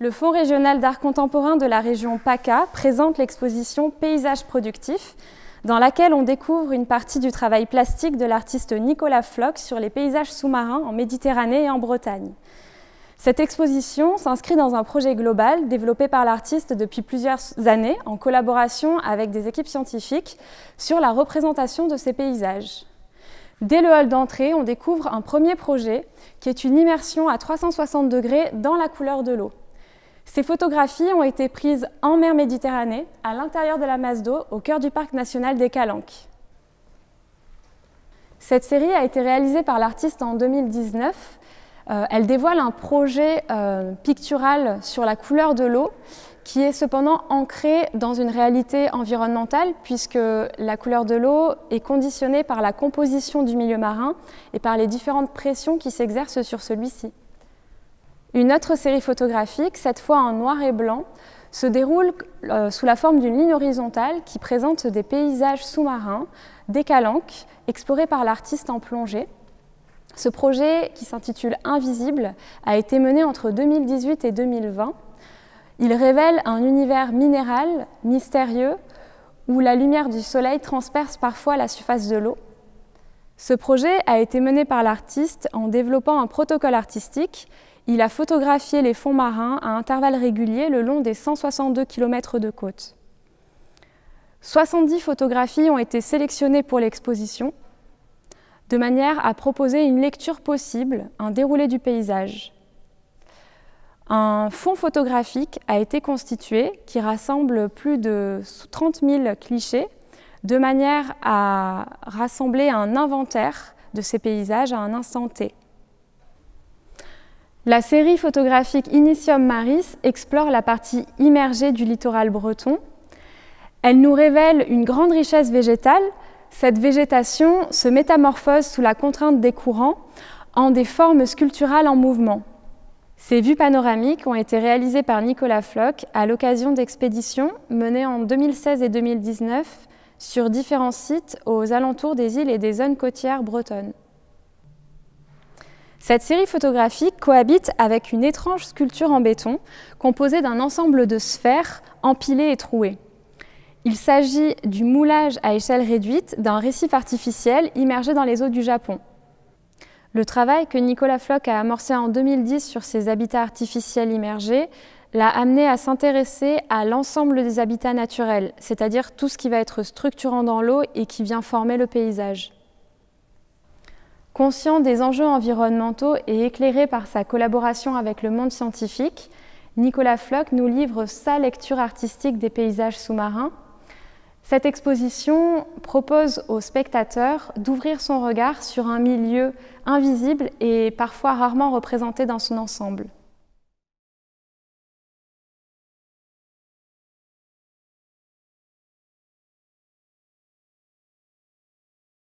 Le Fonds régional d'art contemporain de la région PACA présente l'exposition Paysages productifs, dans laquelle on découvre une partie du travail plastique de l'artiste Nicolas Floch sur les paysages sous-marins en Méditerranée et en Bretagne. Cette exposition s'inscrit dans un projet global développé par l'artiste depuis plusieurs années en collaboration avec des équipes scientifiques sur la représentation de ces paysages. Dès le hall d'entrée, on découvre un premier projet qui est une immersion à 360 degrés dans la couleur de l'eau. Ces photographies ont été prises en mer Méditerranée, à l'intérieur de la masse d'eau, au cœur du parc national des Calanques. Cette série a été réalisée par l'artiste en 2019. Elle dévoile un projet pictural sur la couleur de l'eau qui est cependant ancré dans une réalité environnementale puisque la couleur de l'eau est conditionnée par la composition du milieu marin et par les différentes pressions qui s'exercent sur celui-ci. Une autre série photographique, cette fois en noir et blanc, se déroule sous la forme d'une ligne horizontale qui présente des paysages sous-marins, des calanques, explorés par l'artiste en plongée. Ce projet, qui s'intitule Invisible, a été mené entre 2018 et 2020. Il révèle un univers minéral, mystérieux, où la lumière du soleil transperce parfois la surface de l'eau. Ce projet a été mené par l'artiste en développant un protocole artistique. Il a photographié les fonds marins à intervalles réguliers le long des 162 km de côte. 70 photographies ont été sélectionnées pour l'exposition, de manière à proposer une lecture possible, un déroulé du paysage. Un fond photographique a été constitué qui rassemble plus de 30 000 clichés, de manière à rassembler un inventaire de ces paysages à un instant T. La série photographique Initium Maris explore la partie immergée du littoral breton. Elle nous révèle une grande richesse végétale. Cette végétation se métamorphose sous la contrainte des courants en des formes sculpturales en mouvement. Ces vues panoramiques ont été réalisées par Nicolas Floch à l'occasion d'expéditions menées en 2016 et 2019 sur différents sites aux alentours des îles et des zones côtières bretonnes. Cette série photographique cohabite avec une étrange sculpture en béton composée d'un ensemble de sphères empilées et trouées. Il s'agit du moulage à échelle réduite d'un récif artificiel immergé dans les eaux du Japon. Le travail que Nicolas Floch a amorcé en 2010 sur ces habitats artificiels immergés l'a amené à s'intéresser à l'ensemble des habitats naturels, c'est-à-dire tout ce qui va être structurant dans l'eau et qui vient former le paysage. Conscient des enjeux environnementaux et éclairé par sa collaboration avec le monde scientifique, Nicolas Floch nous livre sa lecture artistique des paysages sous-marins. Cette exposition propose aux spectateurs d'ouvrir son regard sur un milieu invisible et parfois rarement représenté dans son ensemble.